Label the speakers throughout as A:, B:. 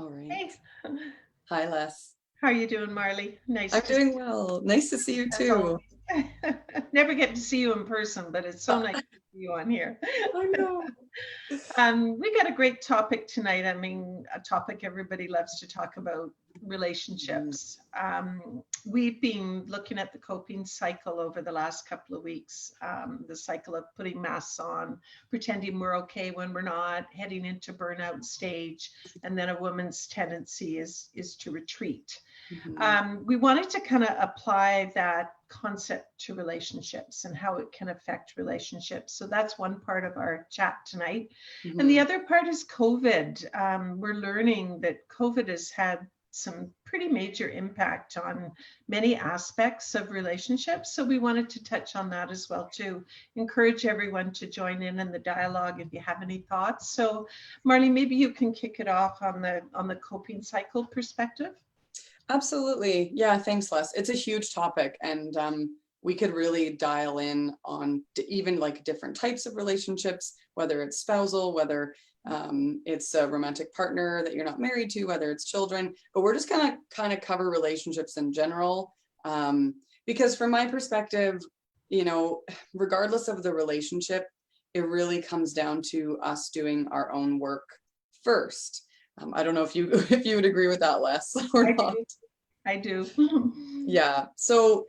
A: All right.
B: Hey,
A: Hi, Les.
B: how are you doing, Marlie? Nice
A: I'm
B: to see
A: doing well. Nice to see you
B: you as
A: too.
B: always. Never get to see you in person, but it's so nice to see you on here.
A: I know.
B: We got a great topic tonight. I mean, a topic everybody loves to talk about,
A: Mhm.
B: relationships. We've been looking at the coping cycle over the last couple of weeks, the cycle of putting masks on, pretending we're okay when we're not, heading into burnout stage, and then a woman's tendency is to retreat.
A: Mhm.
B: We wanted to kind of apply that concept to relationships and how it can affect relationships. So that's one part of our chat tonight. And the
A: Mhm.
B: other part is COVID. We're learning that COVID has had some pretty major impact on many aspects of relationships. So we wanted to touch on that as well too. Encourage everyone to join in the dialogue if you have any thoughts. So Marley, maybe you can kick it off on the coping cycle perspective.
A: Absolutely. Yeah, thanks, Les. It's a huge topic, and we could really dial in on even like different types of relationships, whether it's spousal, whether it's a romantic partner that you're not married to, whether it's children. But we're just gonna kind of cover relationships in general, because from my perspective, you know, regardless of the relationship, it really comes down to us doing our own work first. I don't know if you if you would agree with that, Les, or
B: I
A: not.
B: do. I do.
A: Yeah. So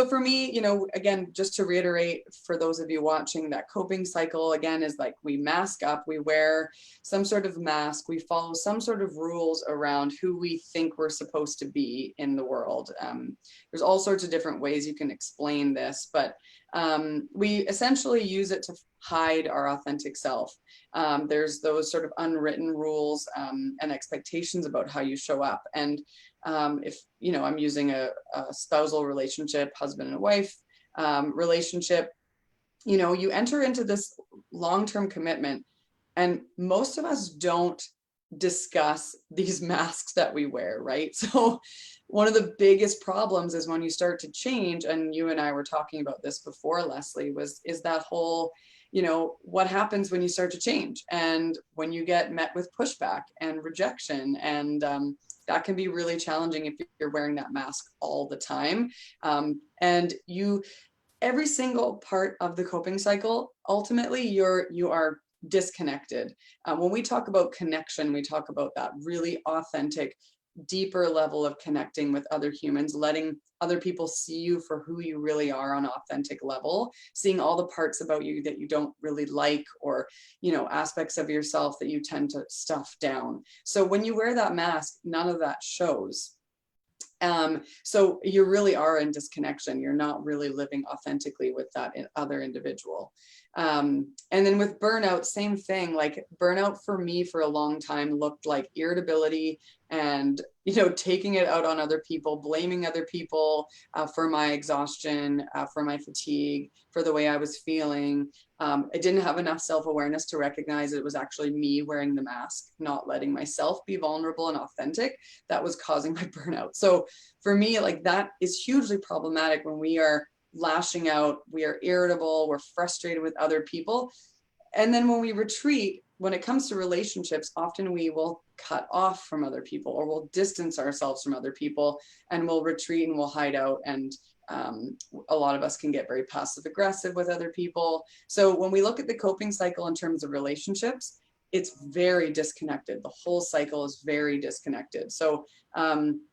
A: for me, you know, again, just to reiterate for those of you watching, that coping cycle again is like we mask up, we wear some sort of mask, we follow some sort of rules around who we think we're supposed to be in the world. There's all sorts of different ways you can explain this, but we essentially use it to hide our authentic self. There's those sort of unwritten rules and expectations about how you show up. And if you know I'm using a spousal relationship, husband and wife relationship, you know, you enter into this long-term commitment, and most of us don't discuss these masks that we wear, right? So one of the biggest problems is when you start to change, and you and I were talking about this before, Leslie, is that whole, you know, what happens when you start to change and when you get met with pushback and rejection, and that can be really challenging if you're wearing that mask all the time. And you, every single part of the coping cycle, ultimately you are disconnected. When we talk about connection, we talk about that really authentic, deeper level of connecting with other humans, letting other people see you for who you really are on an authentic level, seeing all the parts about you that you don't really like, or, you know, aspects of yourself that you tend to stuff down. So when you wear that mask, none of that shows. So you really are in disconnection. You're not really living authentically with that other individual. And then with burnout, same thing. Like burnout for me for a long time looked like irritability and, you know, taking it out on other people, blaming other people for my exhaustion, for my fatigue, for the way I was feeling. I didn't have enough self-awareness to recognize it was actually me wearing the mask, not letting myself be vulnerable and authentic, that was causing my burnout. So for me, like that is hugely problematic when we are lashing out, we are irritable, we're frustrated with other people. And then when we retreat, when it comes to relationships, often we will cut off from other people, or we'll distance ourselves from other people, and we'll retreat and we'll hide out. And a lot of us can get very passive aggressive with other people. So when we look at the coping cycle in terms of relationships, it's very disconnected. The whole cycle is very disconnected. So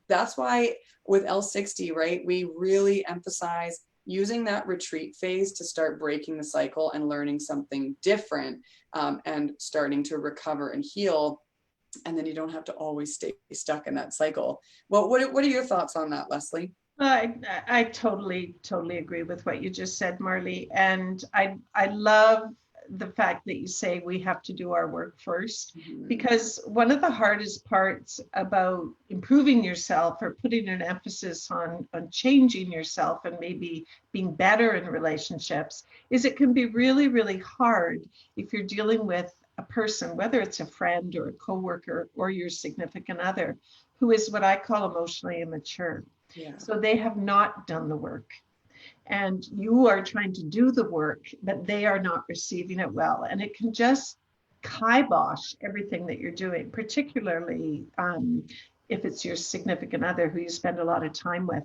A: that's why with L60, right, we really emphasize using that retreat phase to start breaking the cycle and learning something different, and starting to recover and heal. And then you don't have to always stay stuck in that cycle. Well, what are your thoughts on that, Leslie?
B: I totally agree with what you just said, Marley. And I love the fact that you say we have to do our work first,
A: Mhm.
B: because one of the hardest parts about improving yourself or putting an emphasis on changing yourself and maybe being better in relationships is it can be really hard if you're dealing with a person, whether it's a friend or a coworker or your significant other, who is what I call emotionally immature.
A: Yeah.
B: So they have not done the work. And you are trying to do the work, but they are not receiving it well. And it can just kibosh everything that you're doing, particularly if it's your significant other who you spend a lot of time with.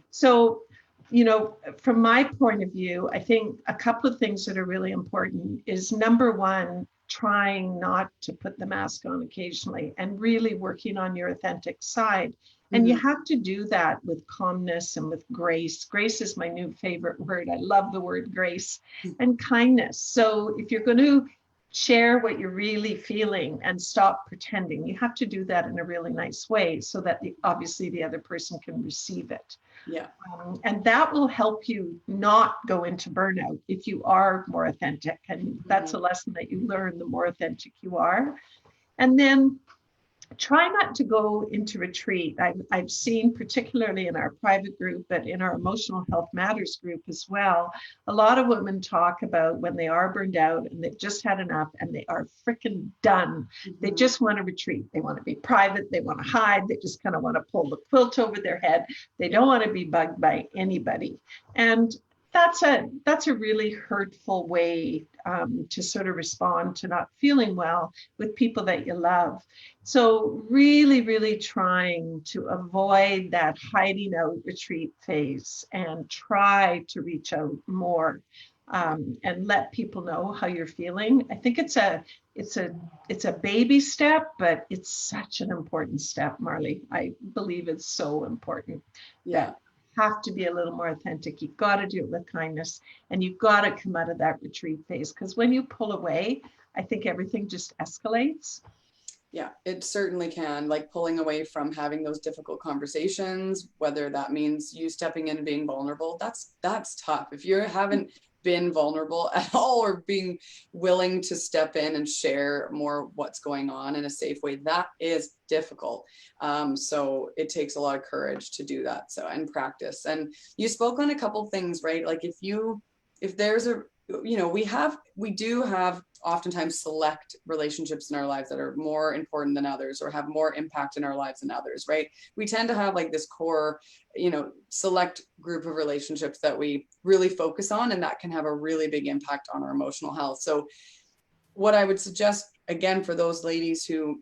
B: So, you know, from my point of view, I think a couple of things that are really important is, number one, trying not to put the mask on occasionally and really working on your authentic side. And you have to do that with calmness and with grace. Grace is my new favorite word. I love the word grace, and kindness. So if you're going to share what you're really feeling and stop pretending, you have to do that in a really nice way so that obviously the other person can receive it.
A: Yeah.
B: And that will help you not go into burnout if you are more authentic. And that's a lesson that you learn the more authentic you are. And then try not to go into retreat. I've seen, particularly in our private group, but in our Emotional Health Matters group as well, a lot of women talk about when they are burned out and they've just had enough and they are freaking done. They just want to retreat. They want to be private. They want to hide. They just kind of want to pull the quilt over their head. They don't want to be bugged by anybody. And that's a really hurtful way to sort of respond to not feeling well with people that you love. So really, really trying to avoid that hiding out retreat phase and try to reach out more and let people know how you're feeling. I think it's a baby step, but it's such an important step, Marlie. I believe it's so important.
A: Yeah.
B: Have to be a little more authentic. You've got to do it with kindness, and you've got to come out of that retreat phase, because when you pull away, I think everything just escalates.
A: Yeah, it certainly can. Like pulling away from having those difficult conversations, whether that means you stepping in and being vulnerable, that's tough. If you haven't been vulnerable at all, or being willing to step in and share more what's going on in a safe way, that is difficult. So it takes a lot of courage to do that. So, and practice. And you spoke on a couple things, right? Like if there's a, you know, we do have oftentimes select relationships in our lives that are more important than others, or have more impact in our lives than others, right? We tend to have like this core, you know, select group of relationships that we really focus on, and that can have a really big impact on our emotional health. So what I would suggest, again, for those ladies who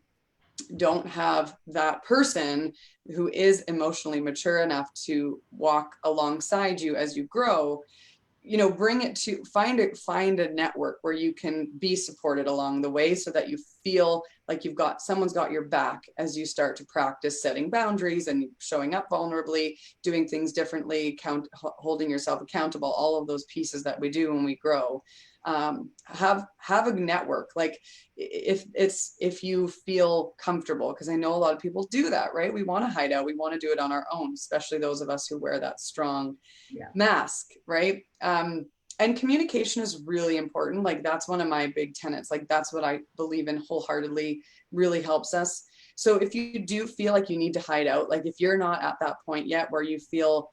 A: don't have that person who is emotionally mature enough to walk alongside you as you grow, you know, bring it to find a network where you can be supported along the way, so that you feel like someone's got your back as you start to practice setting boundaries and showing up vulnerably, doing things differently, holding yourself accountable, all of those pieces that we do when we grow. Have a network. Like if you feel comfortable, because I know a lot of people do that, right? We want to hide out, we want to do it on our own, especially those of us who wear that strong mask, right? And communication is really important. Like that's one of my big tenets. Like that's what I believe in wholeheartedly, really helps us. So if you do feel like you need to hide out, like if you're not at that point yet where you feel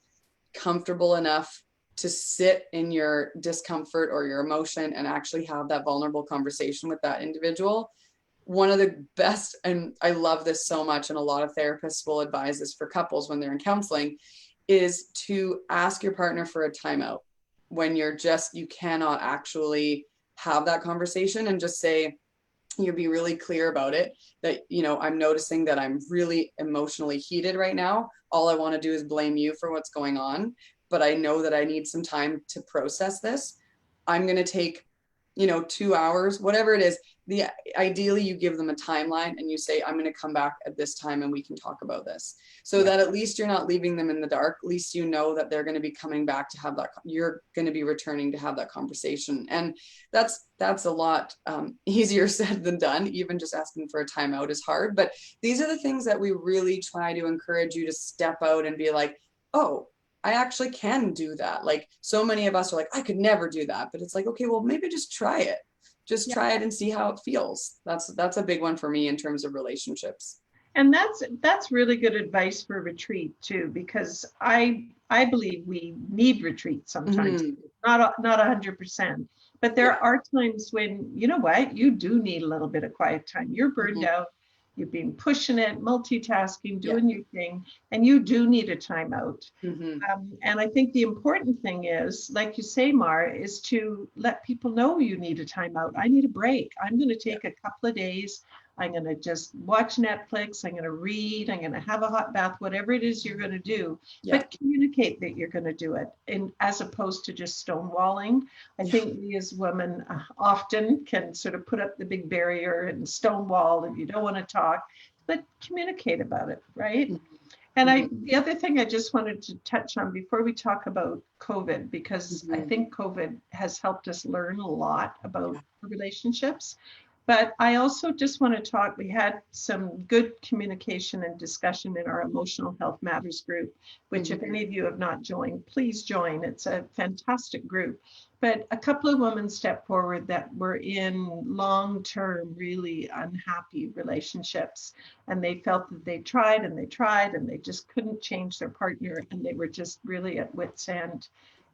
A: comfortable enough to sit in your discomfort or your emotion and actually have that vulnerable conversation with that individual, one of the best, and I love this so much, and a lot of therapists will advise this for couples when they're in counseling, is to ask your partner for a timeout when you cannot actually have that conversation, and just say, you be really clear about it, that, you know, I'm noticing that I'm really emotionally heated right now. All I want to do is blame you for what's going on, but I know that I need some time to process this. I'm going to take, you know, 2 hours, whatever it is. Ideally you give them a timeline and you say, I'm going to come back at this time and we can talk about this, so that at least you're not leaving them in the dark. At least you know that they're going to be coming back to have that, you're going to be returning to have that conversation. And that's a lot easier said than done. Even just asking for a timeout is hard, but these are the things that we really try to encourage you to step out and be like, oh, I actually can do that. Like so many of us are like, I could never do that, but it's like, okay, well, maybe just try it. Just try it and see how it feels. That's a big one for me in terms of relationships.
B: And that's really good advice for retreat too, because I believe we need retreat sometimes, not 100%, but there are times when, you know what, you do need a little bit of quiet time. You're burned out. you've been pushing it, multitasking, doing your thing, and you do need a timeout. And I think the important thing is, like you say, Mar, is to let people know you need a timeout. I need a break. I'm going to take a couple of days. I'm going to just watch Netflix. I'm going to read. I'm going to have a hot bath, whatever it is you're going to do. But communicate that you're going to do it, and as opposed to just stonewalling. I think we as women often can sort of put up the big barrier and stonewall if you don't want to talk, but communicate about it, right? And the other thing I just wanted to touch on before we talk about COVID, because I think COVID has helped us learn a lot about relationships. But I also just want to talk, we had some good communication and discussion in our Emotional Health Matters group, which if any of you have not joined, please join. It's a fantastic group. But a couple of women stepped forward that were in long-term, really unhappy relationships. And they felt that they tried and they just couldn't change their partner. And they were just really at wit's end.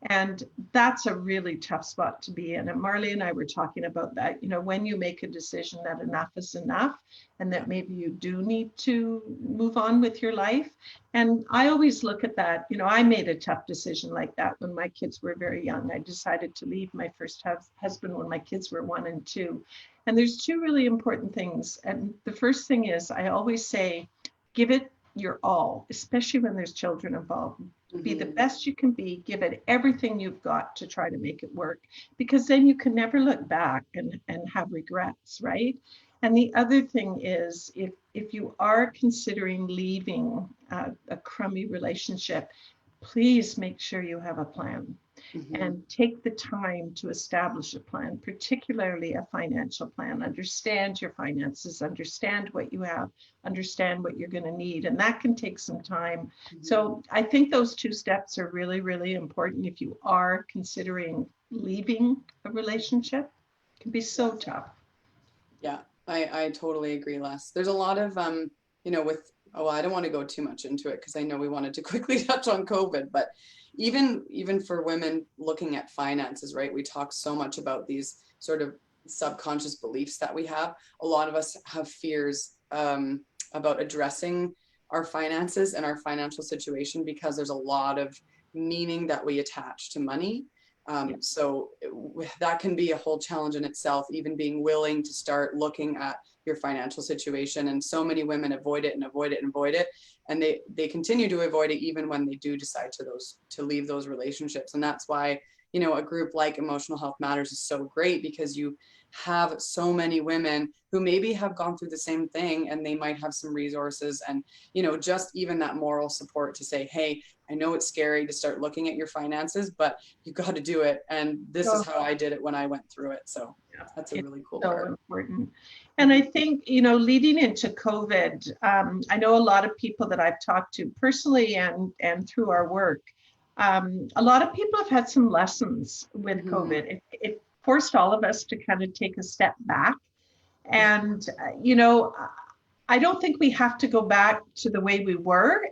B: And that's a really tough spot to be in. And Marlie and I were talking about that, when you make a decision that enough is enough and that maybe you do need to move on with your life. And I always look at that, I made a tough decision like that when my kids were very young. I decided to leave my first husband when my kids were 1 and 2. And there's two really important things. And the first thing is, I always say, give it your all, especially when there's children involved. Be the best you can be, give it everything you've got to try to make it work, because then you can never look back and have regrets, right? And the other thing is, if you are considering leaving a crummy relationship, please make sure you have a plan and take the time to establish a plan, particularly a financial plan. Understand your finances, understand what you have, understand what you're going to need. And that can take some time. So I think those two steps are really, really important if you are considering leaving a relationship. It can be so tough.
A: Yeah, I totally agree, Les. There's a lot of, I don't want to go too much into it because I know we wanted to quickly touch on COVID, but even for women looking at finances, right? We talk so much about these sort of subconscious beliefs that we have. A lot of us have fears about addressing our finances and our financial situation because there's a lot of meaning that we attach to money. So that can be a whole challenge in itself, even being willing to start looking at your financial situation. And so many women avoid it and avoid it and avoid it. And they continue to avoid it even when they do decide to leave those relationships. And that's why, a group like Emotional Health Matters is so great, because you have so many women who maybe have gone through the same thing, and they might have some resources and, just even that moral support to say, hey, I know it's scary to start looking at your finances, but you got to do it. And this is how I did it when I went through it. So that's a really cool part.
B: So important. And I think, leading into COVID, I know a lot of people that I've talked to personally and through our work, a lot of people have had some lessons with COVID. It forced all of us to kind of take a step back. And, I don't think we have to go back to the way we were.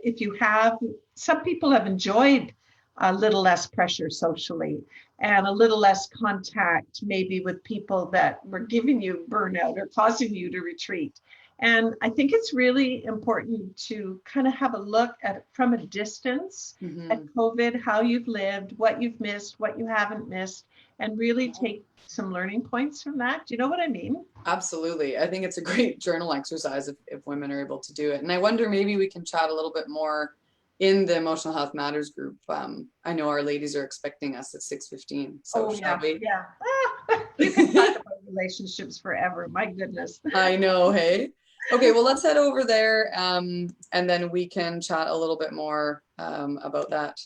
B: Some people have enjoyed a little less pressure socially and a little less contact maybe with people that were giving you burnout or causing you to retreat. And I think it's really important to kind of have a look at from a distance at COVID, how you've lived, what you've missed, what you haven't missed, and really take some learning points from that. Do you know what I mean?
A: Absolutely. I think it's a great journal exercise if women are able to do it. And I wonder, maybe we can chat a little bit more in the Emotional Health Matters group. I know our ladies are expecting us at 6:15. So shall we?
B: Yeah. You can talk about relationships forever. My goodness.
A: I know. Hey. Okay, well, let's head over there, and then we can chat a little bit more about that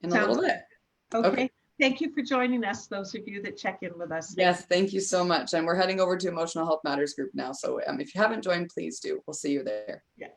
A: in a little bit.
B: Okay. Thank you for joining us, those of you that check in with us.
A: Yes, thank you so much. And we're heading over to Emotional Health Matters group now. So if you haven't joined, please do. We'll see you there.
B: Yeah.